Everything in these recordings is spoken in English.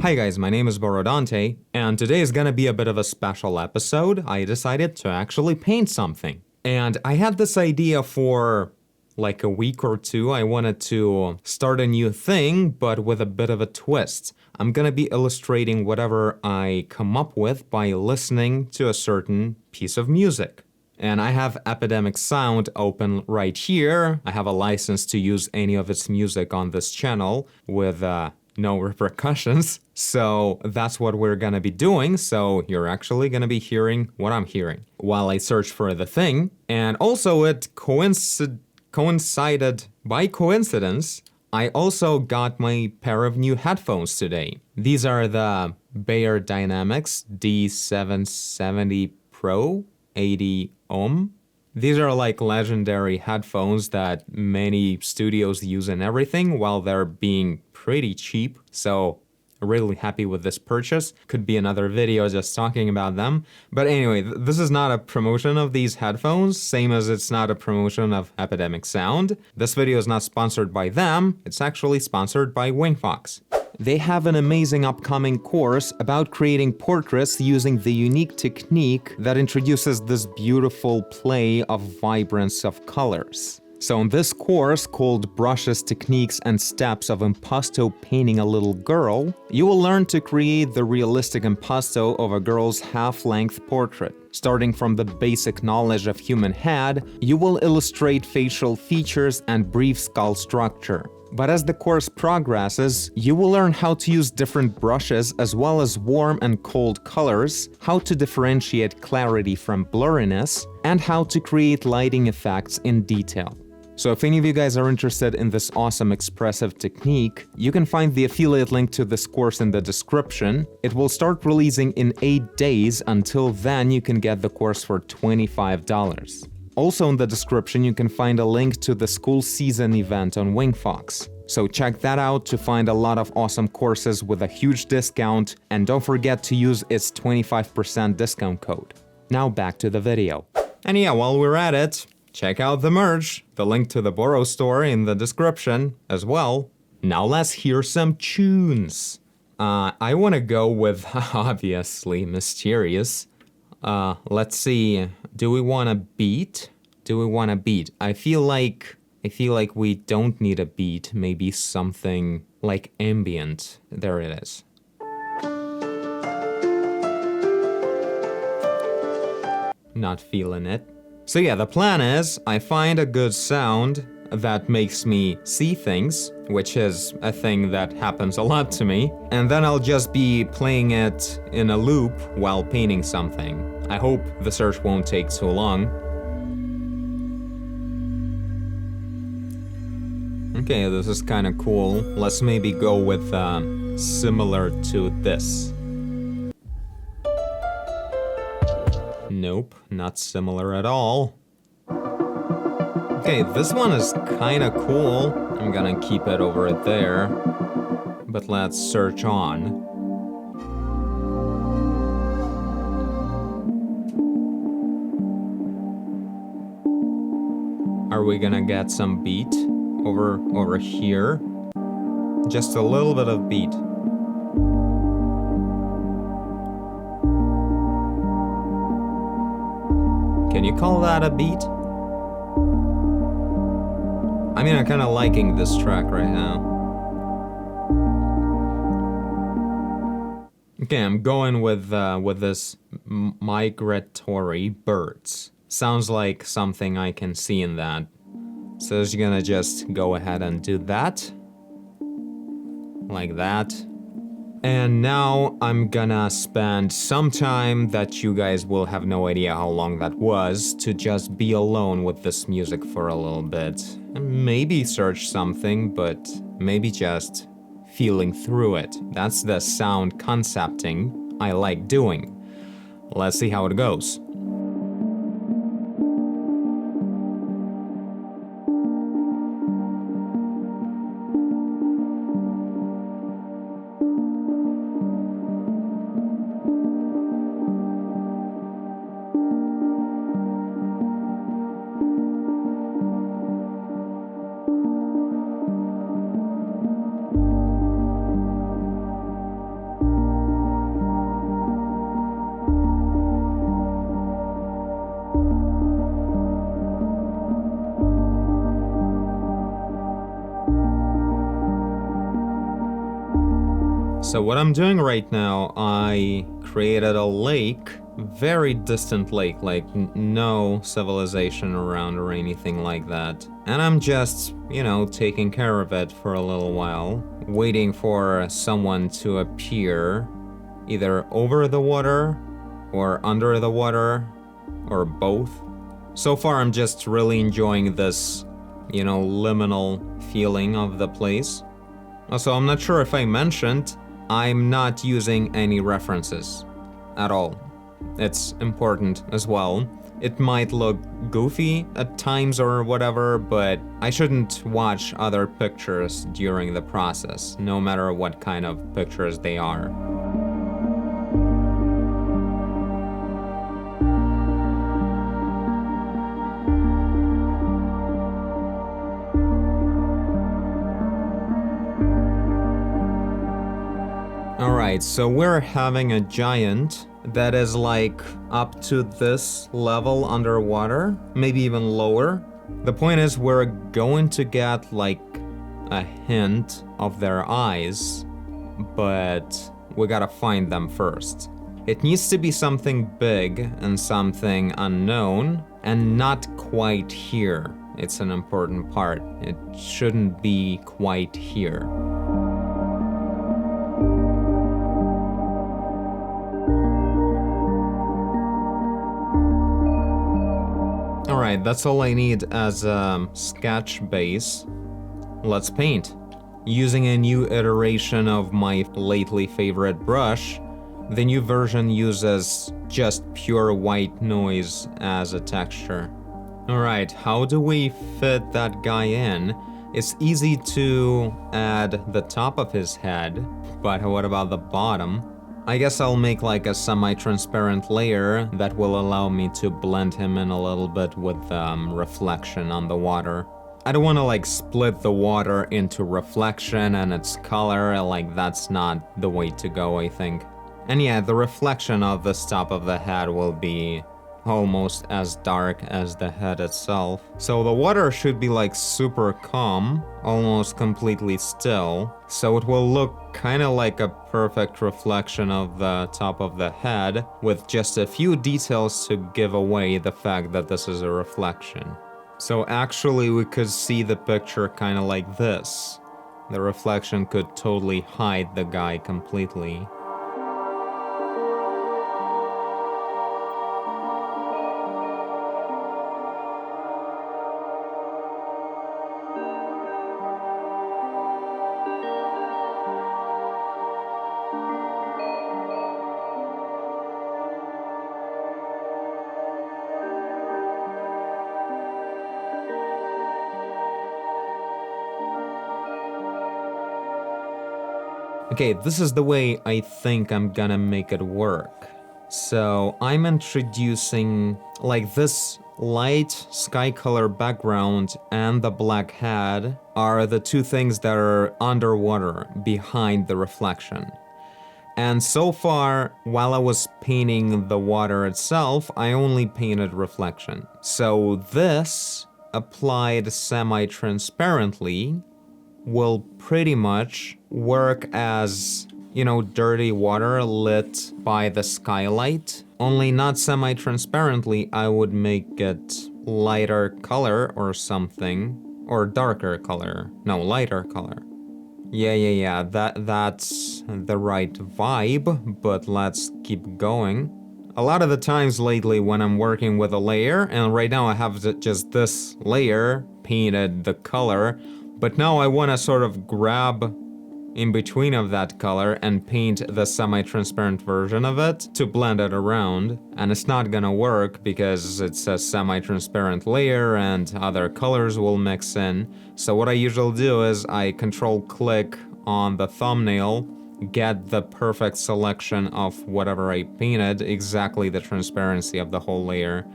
Hi guys, my name is Borodante, and today is gonna be a bit of a special episode. I decided to actually paint something. And I had this idea for like a week or two. I wanted to start a new thing, but with a bit of a twist. I'm gonna be illustrating whatever I come up with by listening to a certain piece of music. And I have Epidemic Sound open right here. I have a license to use any of its music on this channel with no repercussions. So that's what we're gonna be doing. So you're actually gonna be hearing what I'm hearing while I search for the thing. And also it coincided by coincidence. I also got my pair of new headphones today. These are the Bayer Dynamics D770 Pro 80 ohm. These are like legendary headphones that many studios use and everything while they're being pretty cheap. So really happy with this purchase. Could be another video just talking about them. But anyway, this is not a promotion of these headphones, same as it's not a promotion of Epidemic Sound. This video is not sponsored by them, it's actually sponsored by Wingfox. They have an amazing upcoming course about creating portraits using the unique technique that introduces this beautiful play of vibrance of colors. So in this course, called Brushes, Techniques, and Steps of Impasto Painting a Little Girl, you will learn to create the realistic impasto of a girl's half-length portrait. Starting from the basic knowledge of human head, you will illustrate facial features and brief skull structure. But as the course progresses, you will learn how to use different brushes as well as warm and cold colors, how to differentiate clarity from blurriness, and how to create lighting effects in detail. So if any of you guys are interested in this awesome expressive technique, you can find the affiliate link to this course in the description. It will start releasing in 8 days. Until then, you can get the course for $25. Also in the description, you can find a link to the school season event on Wingfox. So check that out to find a lot of awesome courses with a huge discount, and don't forget to use its 25% discount code. Now back to the video. And yeah, while we're at it, check out the merch, the link to the Boro store in the description as well. Now let's hear some tunes. I wanna go with obviously Mysterious. Let's see, do we want a beat? Do we want a beat? I feel like we don't need a beat, maybe something like ambient. There it is. Not feeling it. So yeah, the plan is I find a good sound that makes me see things, which is a thing that happens a lot to me, and then I'll just be playing it in a loop while painting something. I hope the search won't take too long. Okay, this is kind of cool. Let's maybe go with similar to this. Nope, not similar at all. Okay, this one is kind of cool. I'm gonna keep it over there. But let's search on. Are we gonna get some beat over here? Just a little bit of beat. Can you call that a beat? I mean, I'm kind of liking this track right now. Okay, I'm going with this migratory birds. Sounds like something I can see in that. So I'm gonna just go ahead and do that. Like that. And now I'm gonna spend some time that you guys will have no idea how long that was to just be alone with this music for a little bit. And maybe search something, but maybe just feeling through it. That's the sound concepting I like doing. Let's see how it goes. So what I'm doing right now, I created a lake, very distant lake, like no civilization around or anything like that. And I'm just, taking care of it for a little while, waiting for someone to appear, either over the water or under the water or both. So far, I'm just really enjoying this, liminal feeling of the place. Also, I'm not sure if I mentioned, I'm not using any references at all. It's important as well. It might look goofy at times or whatever, but I shouldn't watch other pictures during the process, no matter what kind of pictures they are. Alright, so we're having a giant that is like up to this level underwater, maybe even lower. The point is we're going to get like a hint of their eyes, but we gotta find them first. It needs to be something big and something unknown and not quite here. It's an important part. It shouldn't be quite here. Alright, that's all I need as a sketch base. Let's paint. Using a new iteration of my lately favorite brush, the new version uses just pure white noise as a texture. Alright, how do we fit that guy in? It's easy to add the top of his head, but what about the bottom? I guess I'll make like a semi-transparent layer that will allow me to blend him in a little bit with reflection on the water. I don't want to like split the water into reflection and its color, like that's not the way to go, I think. And yeah, the reflection of the top of the head will be almost as dark as the head itself. So the water should be like super calm, almost completely still, so it will look kind of like a perfect reflection of the top of the head, with just a few details to give away the fact that this is a reflection. So actually we could see the picture kind of like this. The reflection could totally hide the guy completely. Okay, this is the way I think I'm gonna make it work. So I'm introducing like this light sky color background and the black head are the two things that are underwater behind the reflection. And so far, while I was painting the water itself, I only painted reflection. So this, applied semi-transparently, will pretty much work as, dirty water lit by the skylight. Only not semi-transparently, I would make it lighter color or something. Or darker color. No, lighter color. Yeah, that's the right vibe, but let's keep going. A lot of the times lately when I'm working with a layer, and right now I have just this layer painted the color, but now I want to sort of grab in between of that color and paint the semi-transparent version of it to blend it around. And it's not gonna work because it's a semi-transparent layer and other colors will mix in. So what I usually do is I control-click on the thumbnail, get the perfect selection of whatever I painted, exactly the transparency of the whole layer,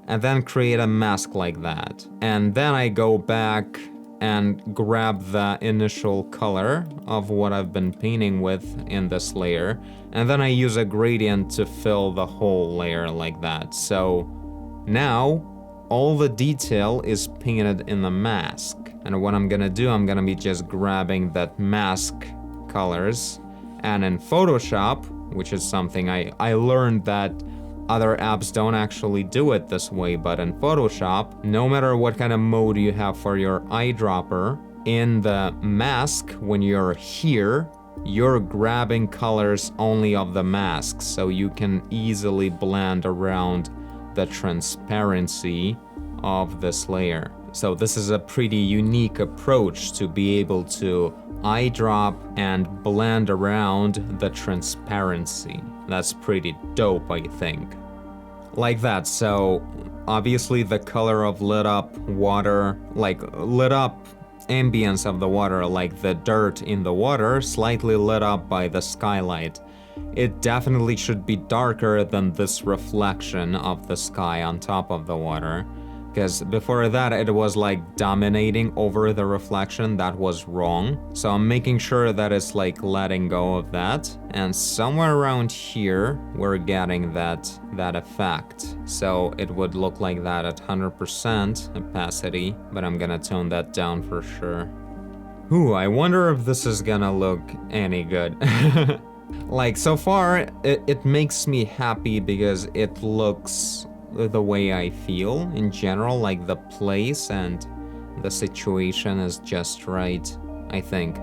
and then create a mask like that. And then I go back and grab the initial color of what I've been painting with in this layer, and then I use a gradient to fill the whole layer like that. So now all the detail is painted in the mask, and what I'm gonna do, I'm gonna be just grabbing that mask colors And in Photoshop, which is something I learned that other apps don't actually do it this way, but in Photoshop, no matter what kind of mode you have for your eyedropper, in the mask, when you're here, you're grabbing colors only of the mask, so you can easily blend around the transparency of this layer. So this is a pretty unique approach to be able to eyedrop and blend around the transparency. That's pretty dope, I think. Like that, so obviously the color of lit up water, like lit up ambience of the water, like the dirt in the water, slightly lit up by the skylight. It definitely should be darker than this reflection of the sky on top of the water. Because before that, it was like dominating over the reflection. That was wrong. So I'm making sure that it's like letting go of that. And somewhere around here, we're getting that effect. So it would look like that at 100% opacity, but I'm gonna tone that down for sure. Ooh, I wonder if this is gonna look any good. Like, so far, it makes me happy because it looks the way I feel in general, like the place and the situation is just right, I think.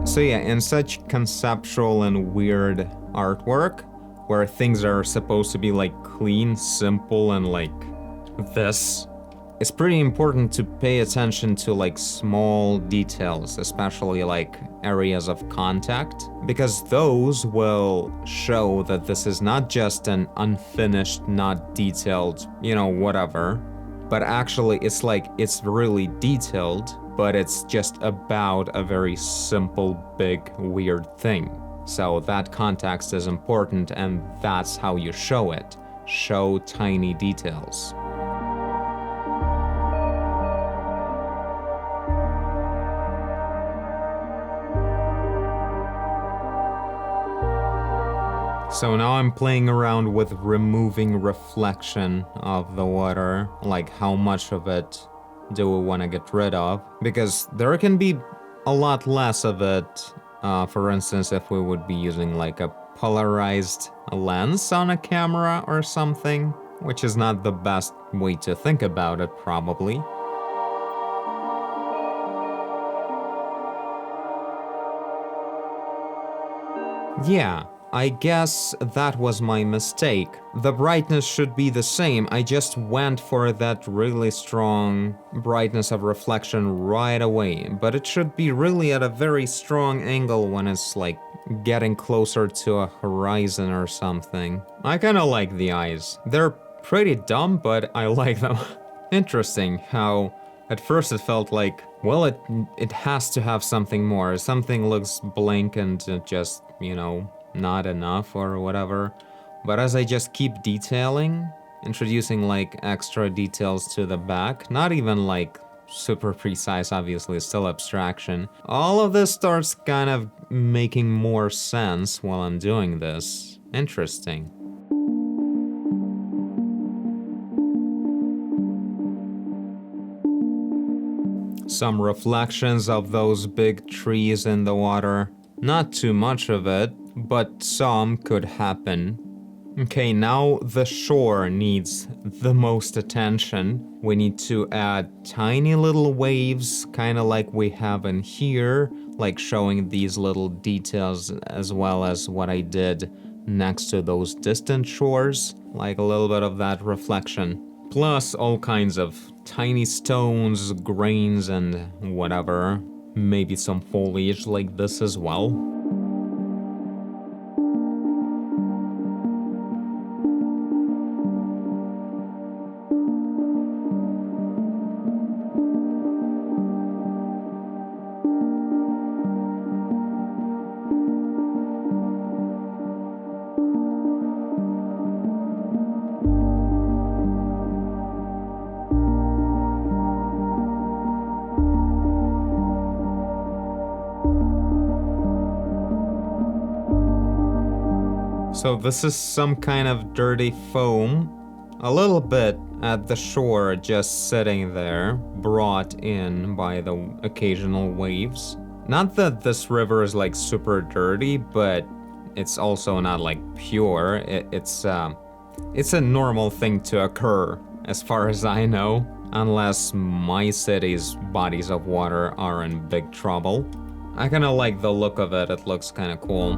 So yeah, in such conceptual and weird artwork, where things are supposed to be like clean, simple, and like this, it's pretty important to pay attention to like small details, especially like areas of contact, because those will show that this is not just an unfinished, not detailed, whatever, but actually it's like it's really detailed, but it's just about a very simple, big, weird thing. So that context is important, and that's how you show it. Show tiny details. So now I'm playing around with removing reflection of the water, like how much of it do we want to get rid of? Because there can be a lot less of it, for instance, if we would be using like a polarized lens on a camera or something, which is not the best way to think about it, probably. Yeah, I guess that was my mistake. The brightness should be the same, I just went for that really strong brightness of reflection right away, but it should be really at a very strong angle when it's like getting closer to a horizon or something. I kinda like the eyes. They're pretty dumb, but I like them. Interesting how at first it felt like, well, it has to have something more. Something looks blank and just, not enough or whatever. But as I just keep detailing, introducing like extra details to the back, not even like super precise, obviously, still abstraction, all of this starts kind of making more sense while I'm doing this. Interesting. Some reflections of those big trees in the water. Not too much of it, but some could happen. Okay, now the shore needs the most attention. We need to add tiny little waves, kind of like we have in here, like showing these little details as well as what I did next to those distant shores, like a little bit of that reflection. Plus all kinds of tiny stones, grains, and whatever. Maybe some foliage like this as well. So this is some kind of dirty foam, a little bit at the shore, just sitting there, brought in by the occasional waves. Not that this river is like super dirty, but it's also not like pure. It's a normal thing to occur, as far as I know, unless my city's bodies of water are in big trouble. I kinda like the look of it, it looks kinda cool.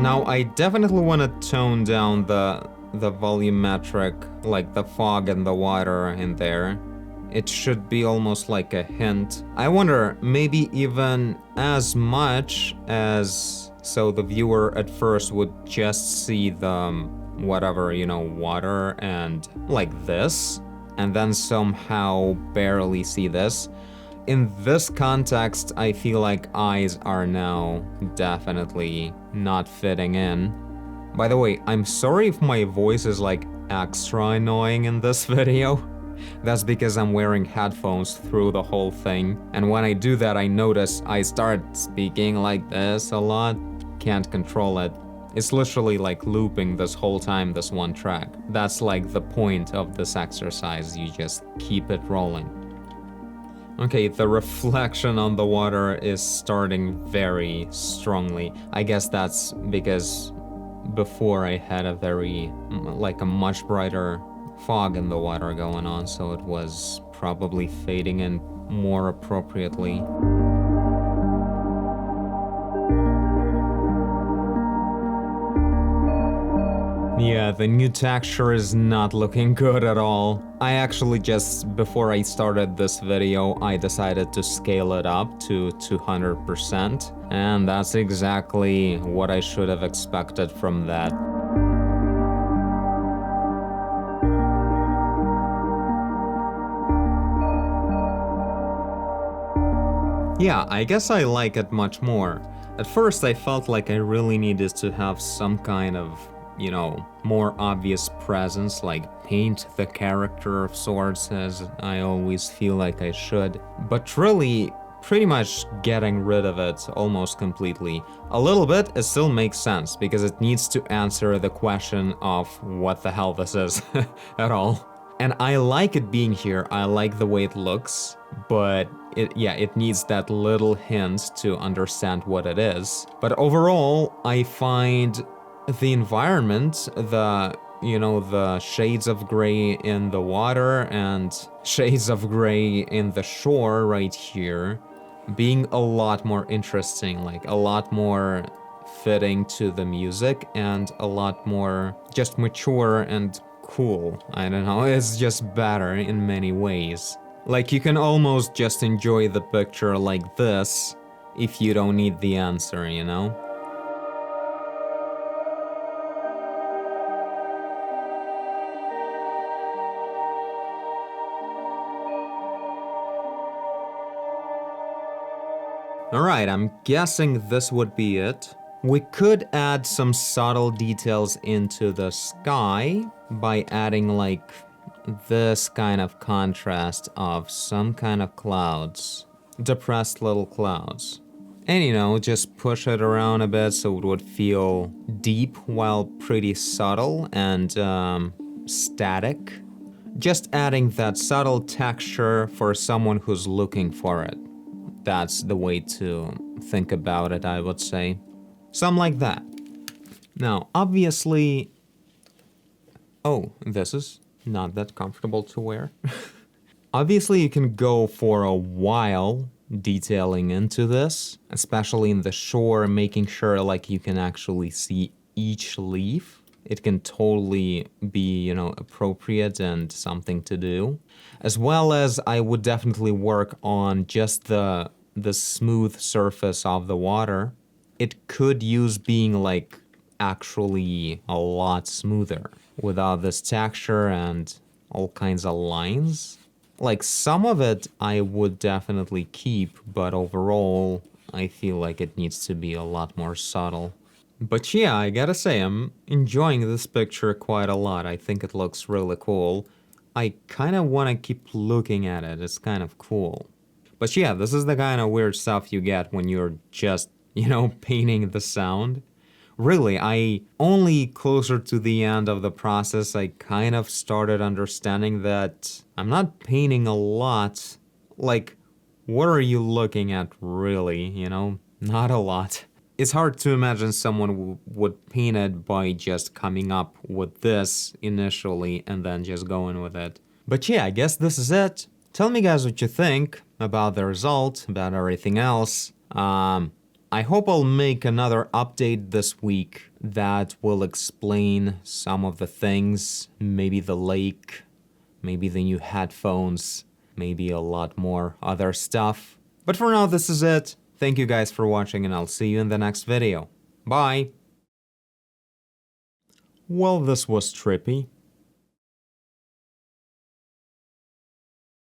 Now, I definitely want to tone down the volumetric, like the fog and the water in there. It should be almost like a hint. I wonder, maybe even as much as so the viewer at first would just see the whatever, water and like this, and then somehow barely see this. In this context, I feel like eyes are now definitely not fitting in. By the way, I'm sorry if my voice is like extra annoying in this video. That's because I'm wearing headphones through the whole thing, and when I do that I notice I start speaking like this a lot. Can't control it. It's literally like looping this whole time, this one track. That's like the point of this exercise, you just keep it rolling. Okay, the reflection on the water is starting very strongly. I guess that's because before I had a much brighter fog in the water going on, so it was probably fading in more appropriately. Yeah, the new texture is not looking good at all. I actually just, before I started this video, I decided to scale it up to 200%, and that's exactly what I should have expected from that. Yeah, I guess I like it much more. At first I felt like I really needed to have some kind of more obvious presence, like paint the character of sorts, as I always feel like I should. But really, pretty much getting rid of it almost completely. A little bit, it still makes sense, because it needs to answer the question of what the hell this is at all. And I like it being here, I like the way it looks, but it needs that little hint to understand what it is. But overall, I find the environment, the shades of gray in the water and shades of gray in the shore right here, being a lot more interesting, like a lot more fitting to the music and a lot more just mature and cool. I don't know, it's just better in many ways. Like you can almost just enjoy the picture like this if you don't need the answer, Alright, I'm guessing this would be it. We could add some subtle details into the sky by adding like this kind of contrast of some kind of clouds. Depressed little clouds. And just push it around a bit so it would feel deep while pretty subtle and static. Just adding that subtle texture for someone who's looking for it. That's the way to think about it, I would say. Something like that. Now, obviously... Oh, this is not that comfortable to wear. Obviously, you can go for a while detailing into this, especially in the shore, making sure like you can actually see each leaf. It can totally be, appropriate and something to do. As well as I would definitely work on just the smooth surface of the water. It could use being like actually a lot smoother without this texture and all kinds of lines. Like some of it I would definitely keep, but overall I feel like it needs to be a lot more subtle. But yeah, I gotta say, I'm enjoying this picture quite a lot. I think it looks really cool. I kind of want to keep looking at it, it's kind of cool. But yeah, this is the kind of weird stuff you get when you're just, painting the sound. Really, I only closer to the end of the process, I kind of started understanding that I'm not painting a lot. Like, what are you looking at really, Not a lot. It's hard to imagine someone would paint it by just coming up with this initially and then just going with it. But yeah, I guess this is it. Tell me guys what you think about the result, about everything else. I hope I'll make another update this week that will explain some of the things, maybe the lake, maybe the new headphones, maybe a lot more other stuff. But for now, this is it. Thank you guys for watching, and I'll see you in the next video. Bye! Well, this was trippy.